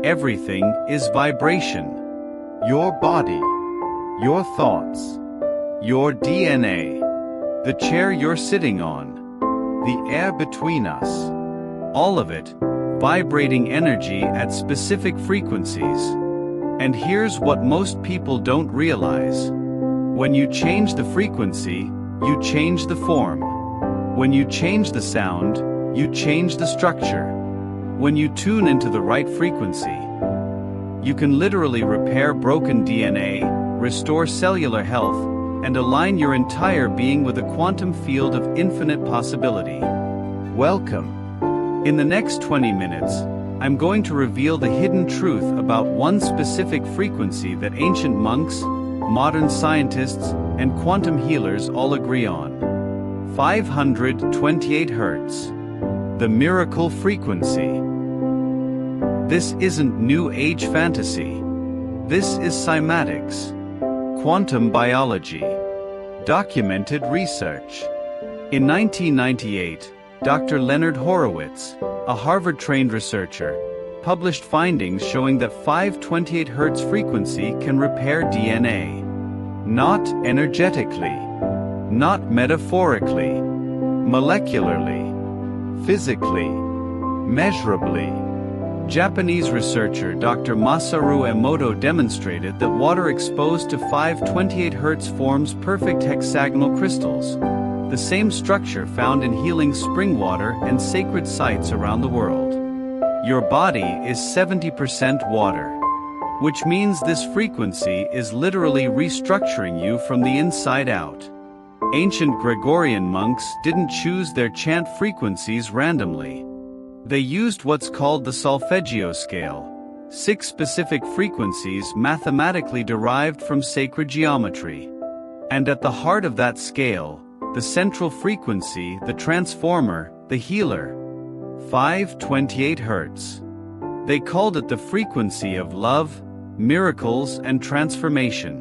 Everything is vibration. Your body, your thoughts, your DNA, the chair you're sitting on, the air between us, all of it, vibrating energy at specific frequencies. And here's what most people don't realize. When you change the frequency, you change the form. When you change the sound, you change the structure. When you tune into the right frequency, you can literally repair broken DNA, restore cellular health, and align your entire being with a quantum field of infinite possibility. Welcome. In the next 20 minutes, I'm going to reveal the hidden truth about one specific frequency that ancient monks, modern scientists, and quantum healers all agree on. 528 Hz. The miracle frequency. This isn't New Age fantasy. This is cymatics. Quantum biology. Documented research. In 1998, Dr. Leonard Horowitz, a Harvard-trained researcher, published findings showing that 528 Hz frequency can repair DNA. Not energetically, not metaphorically, molecularly, physically, measurably. Japanese researcher Dr. Masaru Emoto demonstrated that water exposed to 528 Hz forms perfect hexagonal crystals, the same structure found in healing spring water and sacred sites around the world. Your body is 70% water, which means this frequency is literally restructuring you from the inside out. Ancient Gregorian monks didn't choose their chant frequencies randomly. They used what's called the solfeggio scale, 6 specific frequencies mathematically derived from sacred geometry. And at the heart of that scale, the central frequency, the transformer, the healer. 528 Hz. They called it the frequency of love, miracles, and transformation.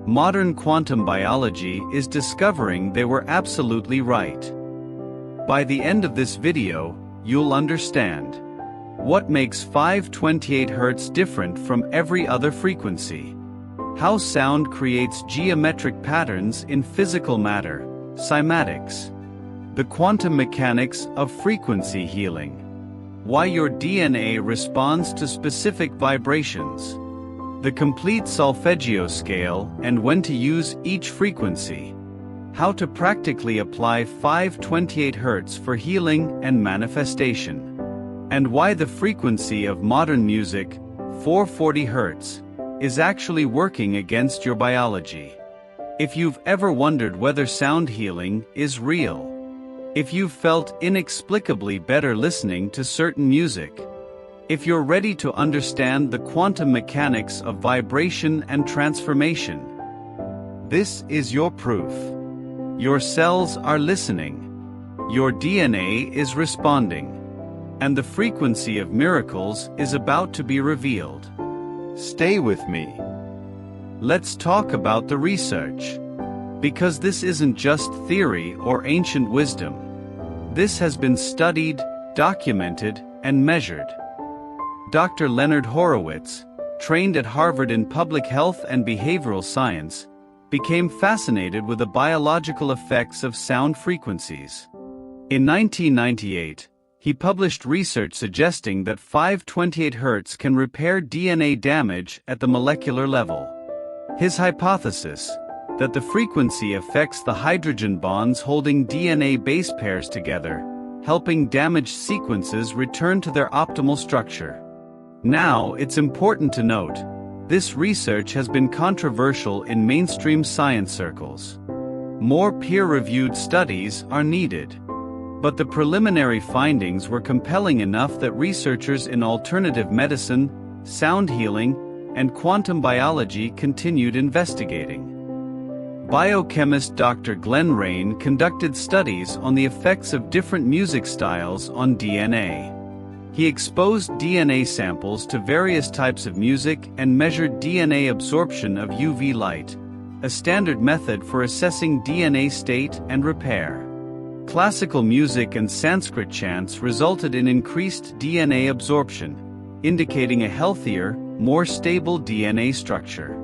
Modern quantum biology is discovering they were absolutely right. By the end of this video, you'll understand what makes 528 Hz different from every other frequency, how sound creates geometric patterns in physical matter, cymatics, the quantum mechanics of frequency healing, why your DNA responds to specific vibrations, the complete solfeggio scale and when to use each frequency, how to practically apply 528 Hz for healing and manifestation, and why the frequency of modern music, 440 Hz, is actually working against your biology. If you've ever wondered whether sound healing is real, if you've felt inexplicably better listening to certain music, if you're ready to understand the quantum mechanics of vibration and transformation, this is your proof. Your cells are listening, your DNA is responding, and the frequency of miracles is about to be revealed. Stay with me. Let's talk about the research. Because this isn't just theory or ancient wisdom. This has been studied, documented, and measured. Dr. Leonard Horowitz, trained at Harvard in public health and behavioral science, became fascinated with the biological effects of sound frequencies. In 1998, he published research suggesting that 528 Hz can repair DNA damage at the molecular level. His hypothesis, that the frequency affects the hydrogen bonds holding DNA base pairs together, helping damaged sequences return to their optimal structure. Now, it's important to note, this research has been controversial in mainstream science circles. More peer-reviewed studies are needed. But the preliminary findings were compelling enough that researchers in alternative medicine, sound healing, and quantum biology continued investigating. Biochemist Dr. Glenn Rain conducted studies on the effects of different music styles on DNA. He exposed DNA samples to various types of music and measured DNA absorption of UV light, a standard method for assessing DNA state and repair. Classical music and Sanskrit chants resulted in increased DNA absorption, indicating a healthier, more stable DNA structure.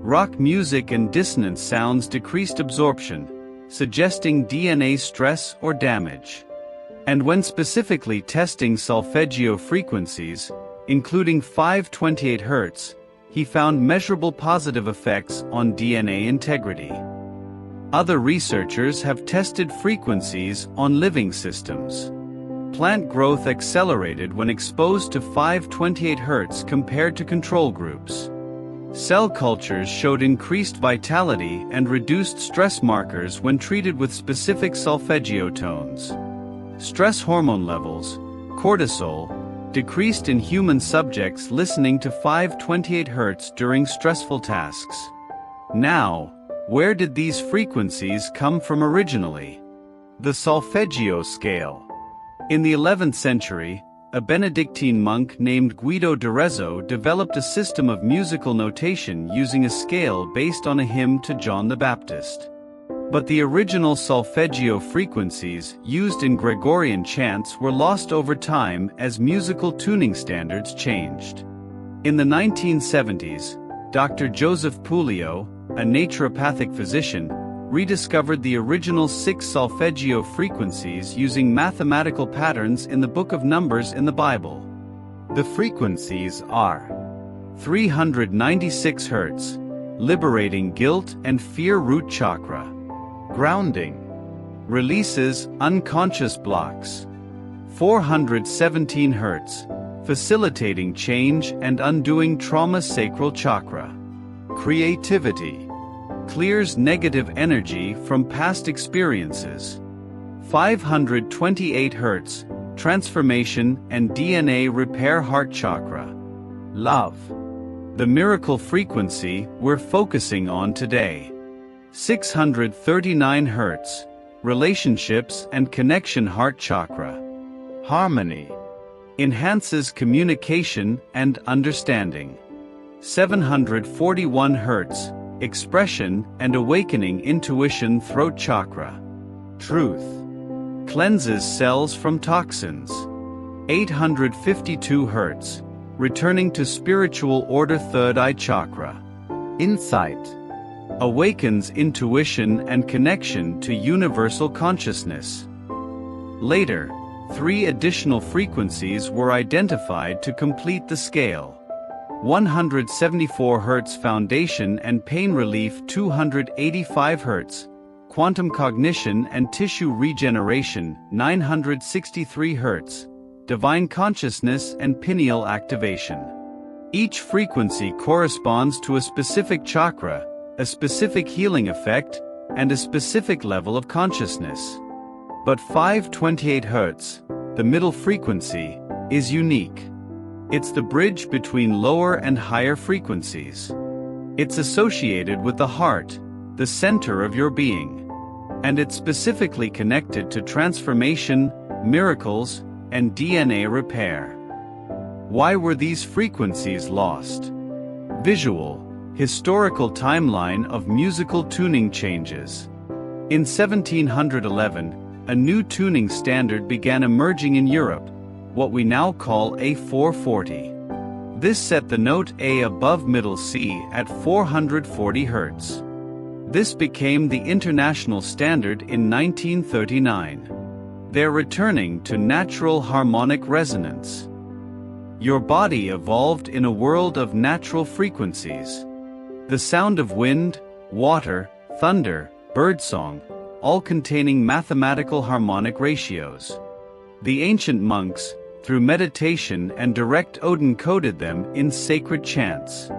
Rock music and dissonance sounds decreased absorption, suggesting DNA stress or damage. And when specifically testing solfeggio frequencies, including 528 Hz, he found measurable positive effects on DNA integrity. Other researchers have tested frequencies on living systems. Plant growth accelerated when exposed to 528 Hz compared to control groups. Cell cultures showed increased vitality and reduced stress markers when treated with specific solfeggio tones. Stress hormone levels, cortisol, decreased in human subjects listening to 528 Hz during stressful tasks. Now, where did these frequencies come from originally? The solfeggio scale. In the 11th century, a Benedictine monk named Guido d'Arezzo developed a system of musical notation using a scale based on a hymn to John the Baptist. But the original solfeggio frequencies used in Gregorian chants were lost over time as musical tuning standards changed. In the 1970s, Dr. Joseph Puglio, a naturopathic physician, rediscovered the original 6 solfeggio frequencies using mathematical patterns in the Book of Numbers in the Bible. The frequencies are 396 Hz, liberating guilt and fear root chakra. Grounding, releases unconscious blocks. 417 Hz, facilitating change and undoing trauma sacral chakra. Creativity, clears negative energy from past experiences. 528 Hz, transformation and DNA repair heart chakra. Love, the miracle frequency we're focusing on today. 639 Hz, relationships and connection heart chakra. Harmony, enhances communication and understanding. 741 Hz, expression and awakening intuition throat chakra. Truth, cleanses cells from toxins. 852 Hz, returning to spiritual order third eye chakra. Insight, awakens intuition and connection to universal consciousness. Later, 3 additional frequencies were identified to complete the scale. 174 Hz foundation and pain relief, 285 Hz, quantum cognition and tissue regeneration, 963 Hz, divine consciousness and pineal activation. Each frequency corresponds to a specific chakra, a specific healing effect, and a specific level of consciousness. But 528 Hz, the middle frequency, is unique. It's the bridge between lower and higher frequencies. It's associated with the heart, the center of your being. And it's specifically connected to transformation, miracles, and DNA repair. Why were these frequencies lost? Visual, historical timeline of musical tuning changes. In 1711, a new tuning standard began emerging in Europe, what we now call A440. This set the note A above middle C at 440 Hz. This became the international standard in 1939. They're returning to natural harmonic resonance. Your body evolved in a world of natural frequencies. The sound of wind, water, thunder, birdsong, all containing mathematical harmonic ratios. The ancient monks, through meditation and direct Odin, coded them in sacred chants.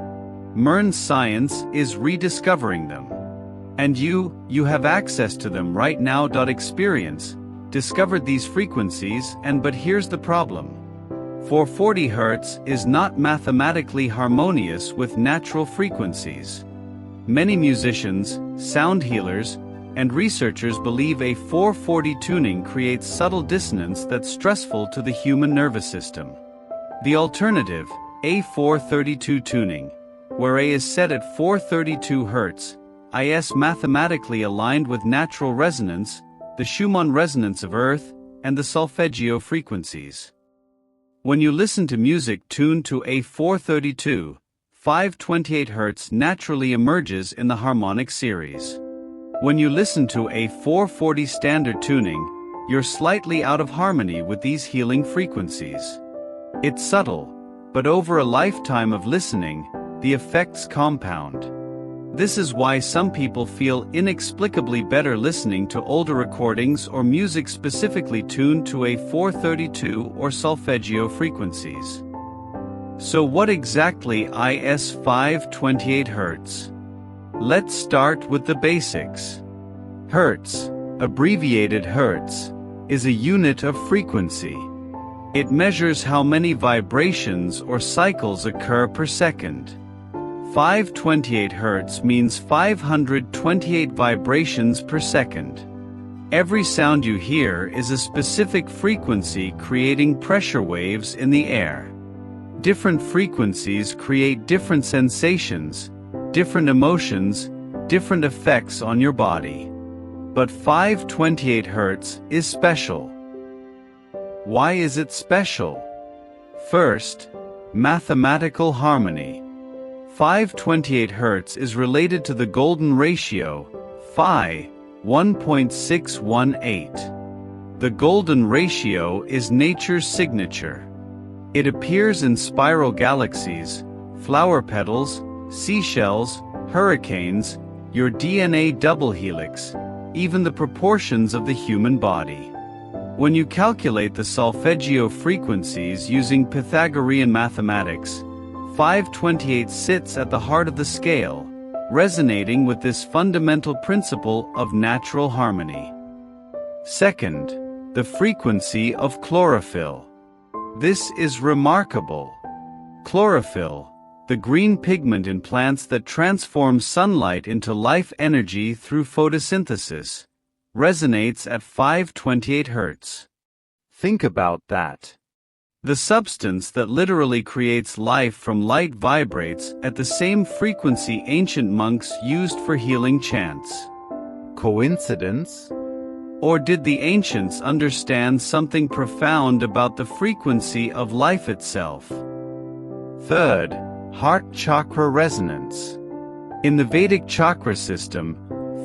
Modern science is rediscovering them. And you have access to them right now. Experience, discovered these frequencies, but here's the problem. 440 Hz is not mathematically harmonious with natural frequencies. Many musicians, sound healers, and researchers believe a 440 tuning creates subtle dissonance that's stressful to the human nervous system. The alternative, A432 tuning, where A is set at 432 Hz, is mathematically aligned with natural resonance, the Schumann resonance of Earth, and the solfeggio frequencies. When you listen to music tuned to a 432, 528 Hz naturally emerges in the harmonic series. When you listen to a 440 standard tuning, you're slightly out of harmony with these healing frequencies. It's subtle, but over a lifetime of listening, the effects compound. This is why some people feel inexplicably better listening to older recordings or music specifically tuned to a 432 or solfeggio frequencies. So what exactly is 528 Hz? Let's start with the basics. Hertz, abbreviated Hertz, is a unit of frequency. It measures how many vibrations or cycles occur per second. 528 Hz means 528 vibrations per second. Every sound you hear is a specific frequency creating pressure waves in the air. Different frequencies create different sensations, different emotions, different effects on your body. But 528 Hz is special. Why is it special? First, mathematical harmony. 528 Hz is related to the golden ratio, phi, 1.618. The golden ratio is nature's signature. It appears in spiral galaxies, flower petals, seashells, hurricanes, your DNA double helix, even the proportions of the human body. When you calculate the solfeggio frequencies using Pythagorean mathematics, 528 sits at the heart of the scale, resonating with this fundamental principle of natural harmony. Second, the frequency of chlorophyll. This is remarkable. Chlorophyll, the green pigment in plants that transforms sunlight into life energy through photosynthesis, resonates at 528 Hz. Think about that. The substance that literally creates life from light vibrates at the same frequency ancient monks used for healing chants. Coincidence? Or did the ancients understand something profound about the frequency of life itself? Third, heart chakra resonance. In the Vedic chakra system,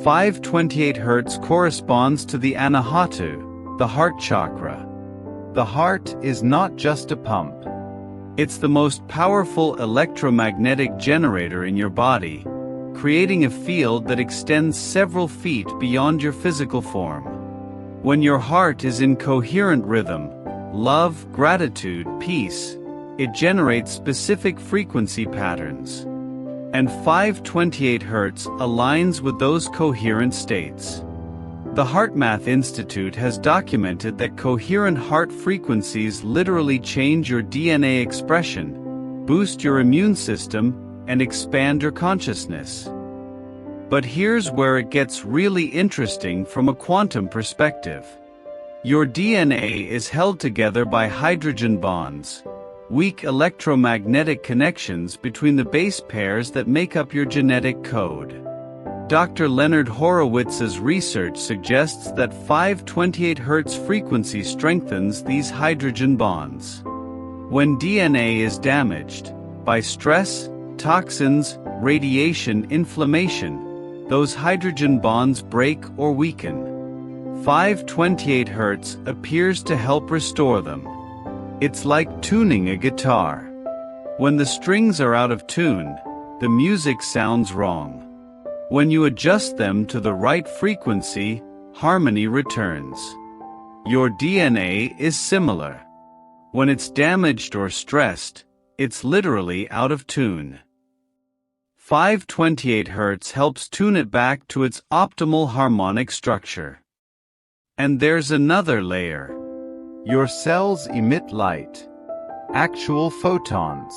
528 Hz corresponds to the Anahata, the heart chakra. The heart is not just a pump. It's the most powerful electromagnetic generator in your body, creating a field that extends several feet beyond your physical form. When your heart is in coherent rhythm, love, gratitude, peace, it generates specific frequency patterns. And 528 Hz aligns with those coherent states. The HeartMath Institute has documented that coherent heart frequencies literally change your DNA expression, boost your immune system, and expand your consciousness. But here's where it gets really interesting from a quantum perspective. Your DNA is held together by hydrogen bonds, weak electromagnetic connections between the base pairs that make up your genetic code. Dr. Leonard Horowitz's research suggests that 528 Hz frequency strengthens these hydrogen bonds. When DNA is damaged by stress, toxins, radiation, inflammation, those hydrogen bonds break or weaken. 528 Hz appears to help restore them. It's like tuning a guitar. When the strings are out of tune, the music sounds wrong. When you adjust them to the right frequency, harmony returns. Your DNA is similar. When it's damaged or stressed, it's literally out of tune. 528 Hz helps tune it back to its optimal harmonic structure. And there's another layer. Your cells emit light. Actual photons.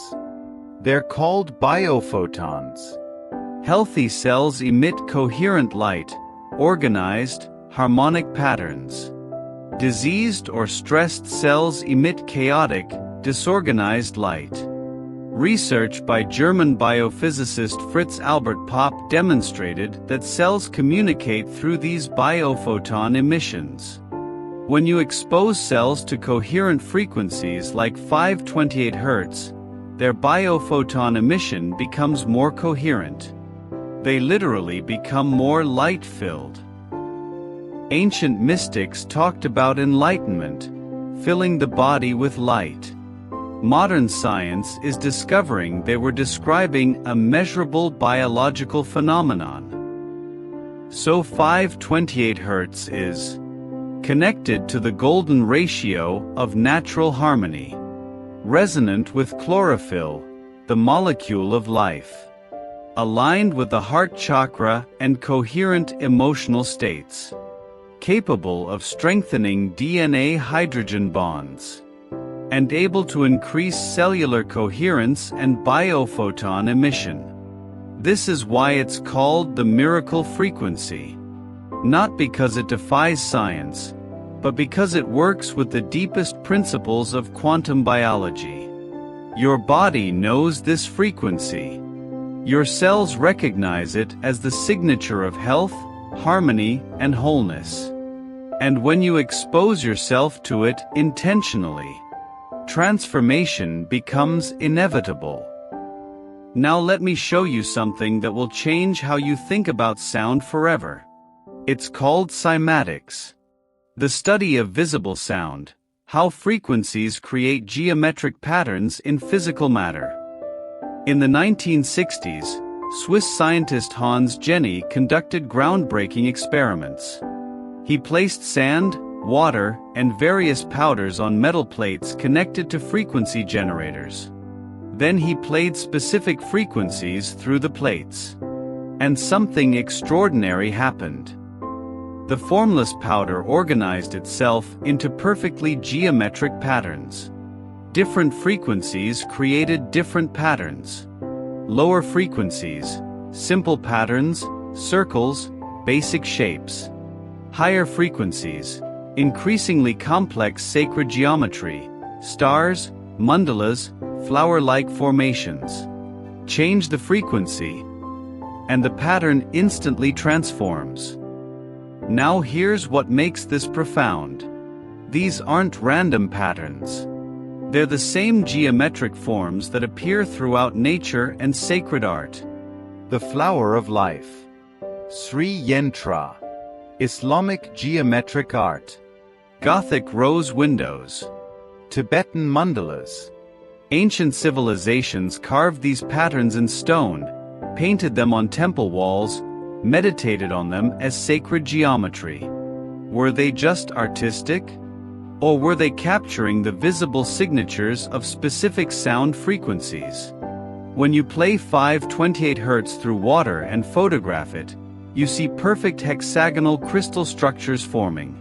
They're called biophotons. Healthy cells emit coherent light, organized, harmonic patterns. Diseased or stressed cells emit chaotic, disorganized light. Research by German biophysicist Fritz Albert Popp demonstrated that cells communicate through these biophoton emissions. When you expose cells to coherent frequencies like 528 Hz, their biophoton emission becomes more coherent. They literally become more light-filled. Ancient mystics talked about enlightenment, filling the body with light. Modern science is discovering they were describing a measurable biological phenomenon. So 528 Hz is connected to the golden ratio of natural harmony, resonant with chlorophyll, the molecule of life, aligned with the heart chakra and coherent emotional states, capable of strengthening DNA hydrogen bonds, and able to increase cellular coherence and biophoton emission. This is why it's called the miracle frequency. Not because it defies science, but because it works with the deepest principles of quantum biology. Your body knows this frequency. Your cells recognize it as the signature of health, harmony, and wholeness. And when you expose yourself to it intentionally, transformation becomes inevitable. Now let me show you something that will change how you think about sound forever. It's called cymatics. The study of visible sound, how frequencies create geometric patterns in physical matter. In the 1960s, Swiss scientist Hans Jenny conducted groundbreaking experiments. He placed sand, water, and various powders on metal plates connected to frequency generators. Then he played specific frequencies through the plates. And something extraordinary happened. The formless powder organized itself into perfectly geometric patterns. Different frequencies created different patterns. Lower frequencies, simple patterns, circles, basic shapes. Higher frequencies, increasingly complex sacred geometry, stars, mandalas, flower-like formations. Change the frequency, and the pattern instantly transforms. Now here's what makes this profound. These aren't random patterns. They're the same geometric forms that appear throughout nature and sacred art. The flower of life. Sri Yantra. Islamic geometric art. Gothic rose windows. Tibetan mandalas. Ancient civilizations carved these patterns in stone, painted them on temple walls, meditated on them as sacred geometry. Were they just artistic? Or were they capturing the visible signatures of specific sound frequencies? When you play 528 Hz through water and photograph it, you see perfect hexagonal crystal structures forming.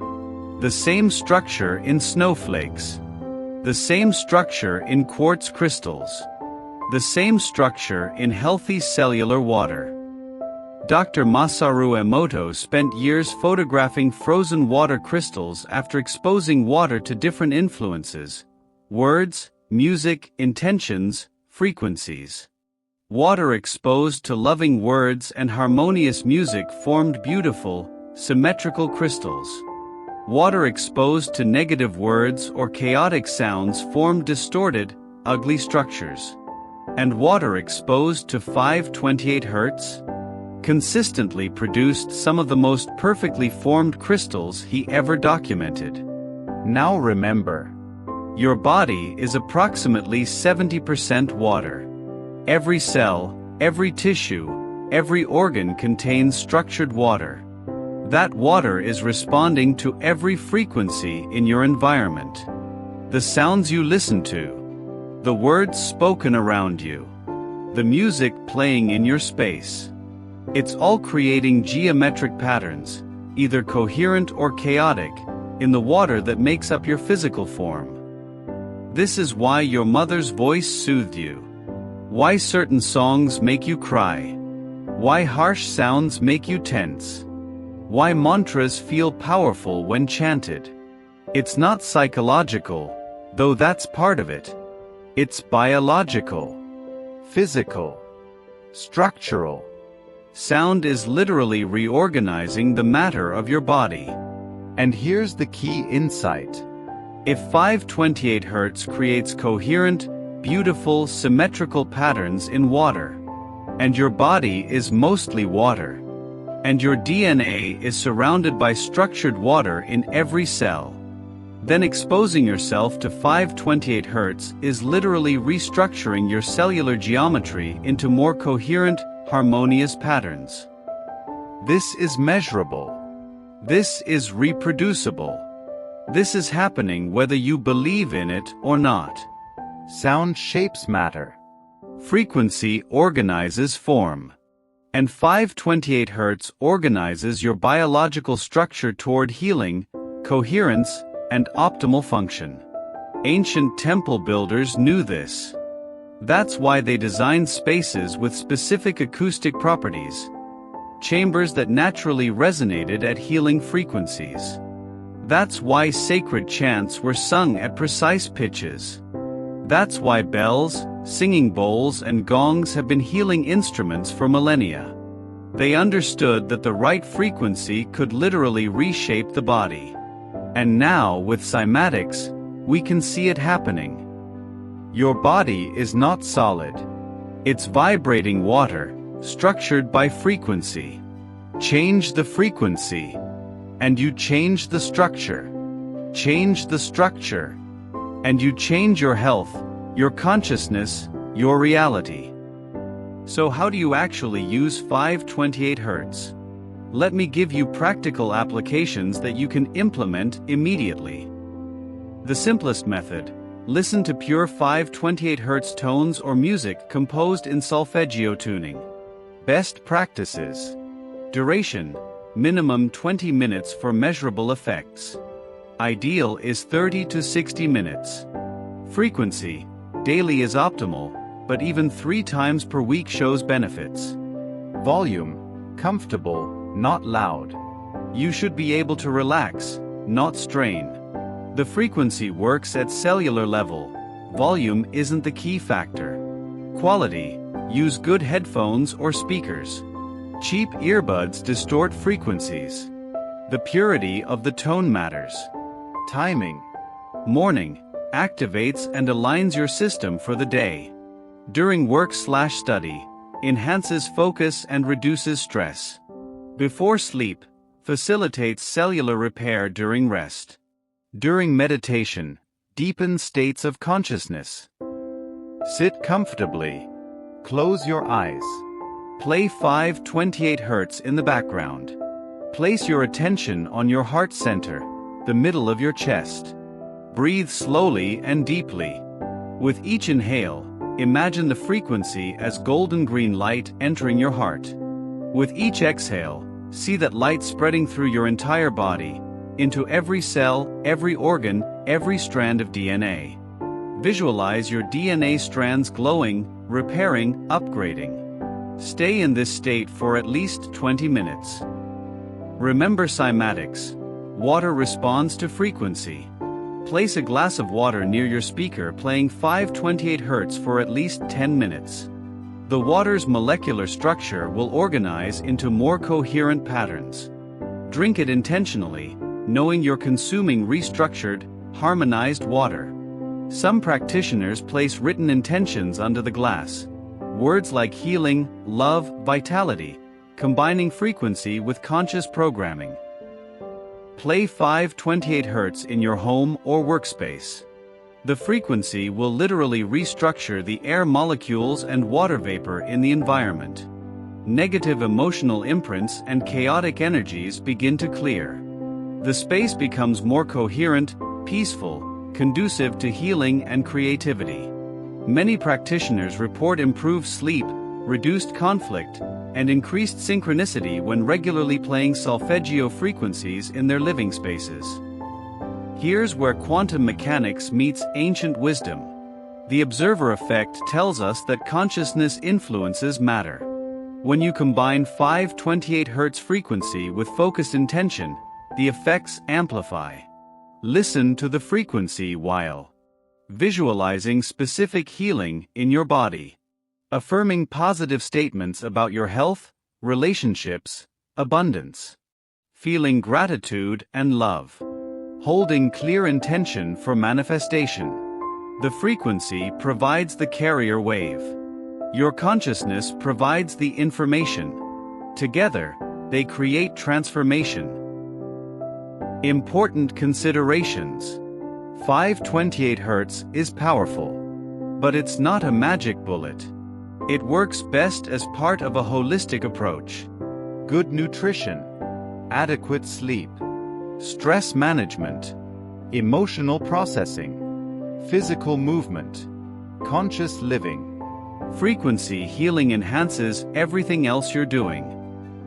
The same structure in snowflakes. The same structure in quartz crystals. The same structure in healthy cellular water. Dr. Masaru Emoto spent years photographing frozen water crystals after exposing water to different influences: words, music, intentions, frequencies. Water exposed to loving words and harmonious music formed beautiful, symmetrical crystals. Water exposed to negative words or chaotic sounds formed distorted, ugly structures. And water exposed to 528 Hz consistently produced some of the most perfectly formed crystals he ever documented. Now remember, your body is approximately 70% water. Every cell, every tissue, every organ contains structured water. That water is responding to every frequency in your environment. The sounds you listen to, the words spoken around you, the music playing in your space. It's all creating geometric patterns, either coherent or chaotic, in the water that makes up your physical form. This is why your mother's voice soothed you. Why certain songs make you cry. Why harsh sounds make you tense. Why mantras feel powerful when chanted. It's not psychological, though that's part of it. It's biological, physical, structural. Sound is literally reorganizing the matter of your body. And here's the key insight. If 528 Hz creates coherent, beautiful, symmetrical patterns in water, and your body is mostly water, and your DNA is surrounded by structured water in every cell, then exposing yourself to 528 Hz is literally restructuring your cellular geometry into more coherent, harmonious patterns. This is measurable. This is reproducible. This is happening whether you believe in it or not. Sound shapes matter. Frequency organizes form. And 528 Hz organizes your biological structure toward healing, coherence, and optimal function. Ancient temple builders knew this. That's why they designed spaces with specific acoustic properties, chambers that naturally resonated at healing frequencies. That's why sacred chants were sung at precise pitches. That's why bells, singing bowls, and gongs have been healing instruments for millennia. They understood that the right frequency could literally reshape the body. And now, with cymatics, we can see it happening. Your body is not solid. It's vibrating water, structured by frequency. Change the frequency, and you change the structure. Change the structure, and you change your health, your consciousness, your reality. So how do you actually use 528 Hz? Let me give you practical applications that you can implement immediately. The simplest method: listen to pure 528 Hz tones or music composed in solfeggio tuning. Best practices. Duration: minimum 20 minutes for measurable effects. Ideal is 30 to 60 minutes. Frequency: daily is optimal, but even 3 times per week shows benefits. Volume: comfortable, not loud. You should be able to relax, not strain. The frequency works at cellular level. Volume isn't the key factor. Quality: use good headphones or speakers. Cheap earbuds distort frequencies. The purity of the tone matters. Timing: morning, activates and aligns your system for the day. During work/study, enhances focus and reduces stress. Before sleep, facilitates cellular repair during rest. During meditation, deepens states of consciousness. Sit comfortably. Close your eyes. Play 528 Hz in the background. Place your attention on your heart center, the middle of your chest. Breathe slowly and deeply. With each inhale, imagine the frequency as golden green light entering your heart. With each exhale, see that light spreading through your entire body, into every cell, every organ, every strand of DNA. Visualize your DNA strands glowing, repairing, upgrading. Stay in this state for at least 20 minutes. Remember cymatics. Water responds to frequency. Place a glass of water near your speaker playing 528 Hz for at least 10 minutes. The water's molecular structure will organize into more coherent patterns. Drink it intentionally, knowing you're consuming restructured, harmonized water. Some practitioners place written intentions under the glass. Words like healing, love, vitality, combining frequency with conscious programming. Play 528 Hz in your home or workspace. The frequency will literally restructure the air molecules and water vapor in the environment. Negative emotional imprints and chaotic energies begin to clear. The space becomes more coherent, peaceful, conducive to healing and creativity. Many practitioners report improved sleep, reduced conflict, and increased synchronicity when regularly playing solfeggio frequencies in their living spaces. Here's where quantum mechanics meets ancient wisdom. The observer effect tells us that consciousness influences matter. When you combine 528 Hz frequency with focused intention, the effects amplify. Listen to the frequency while visualizing specific healing in your body. Affirming positive statements about your health, relationships, abundance. feeling gratitude and love, holding clear intention for manifestation. The frequency provides the carrier wave. Your consciousness provides the information. Together, they create transformation. Important considerations. 528 Hz is powerful, but it's not a magic bullet. It works best as part of a holistic approach. Good nutrition, adequate sleep, stress management, emotional processing, physical movement, conscious living. Frequency healing enhances everything else you're doing.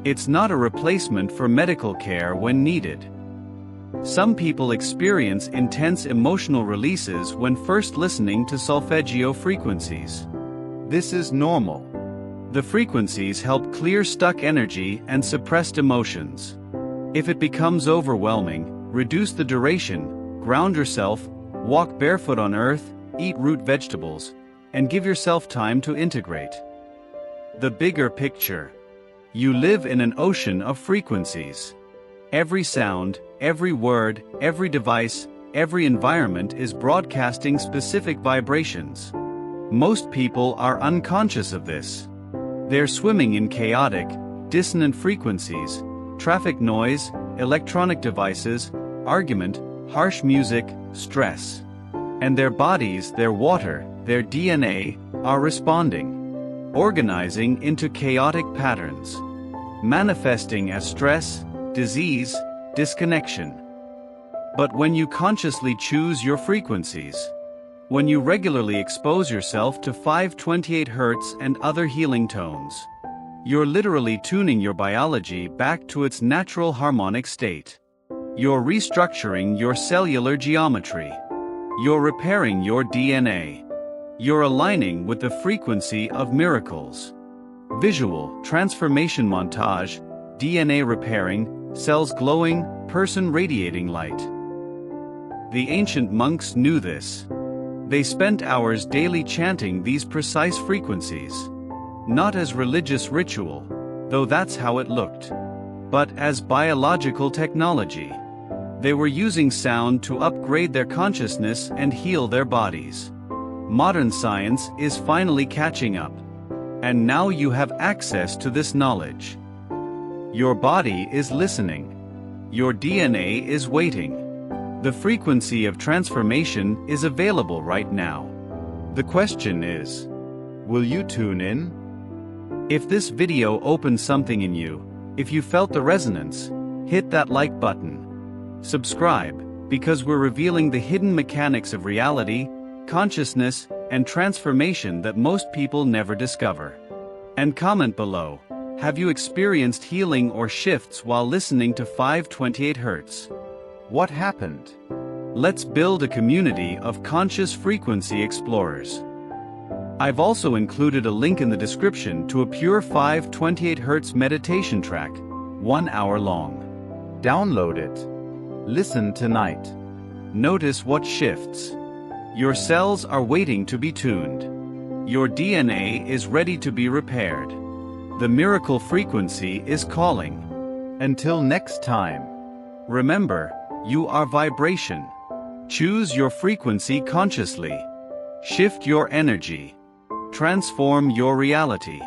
It's not a replacement for medical care when needed. Some people experience intense emotional releases when first listening to solfeggio frequencies. This is normal. The frequencies help clear stuck energy and suppressed emotions. If it becomes overwhelming, reduce the duration, ground yourself, walk barefoot on earth, eat root vegetables, and give yourself time to integrate. The bigger picture. You live in an ocean of frequencies. Every sound, every word, every device, every environment is broadcasting specific vibrations. Most people are unconscious of this. They're swimming in chaotic, dissonant frequencies, traffic noise, electronic devices, argument, harsh music, stress. And their bodies, their water, their DNA, are responding, organizing into chaotic patterns, manifesting as stress, disease, disconnection. But when you consciously choose your frequencies, when you regularly expose yourself to 528 Hz and other healing tones, you're literally tuning your biology back to its natural harmonic state. You're restructuring your cellular geometry. You're repairing your DNA. You're aligning with the frequency of miracles. Visual transformation montage, DNA repairing, cells glowing, person radiating light. The ancient monks knew this. They spent hours daily chanting these precise frequencies, not as religious ritual, though that's how it looked, but as biological technology. They were using sound to upgrade their consciousness and heal their bodies. Modern science is finally catching up, and now you have access to this knowledge. Your body is listening. Your DNA is waiting. The frequency of transformation is available right now. The question is, will you tune in? If this video opened something in you, if you felt the resonance, hit that like button. Subscribe, because we're revealing the hidden mechanics of reality, consciousness, and transformation that most people never discover. And comment below, have you experienced healing or shifts while listening to 528 Hz? What happened? Let's build a community of conscious frequency explorers. I've also included a link in the description to a pure 528 Hz meditation track, 1 hour long. Download it. Listen tonight. Notice what shifts. Your cells are waiting to be tuned. Your DNA is ready to be repaired. The miracle frequency is calling. Until next time. Remember, you are vibration. Choose your frequency consciously. Shift your energy. Transform your reality.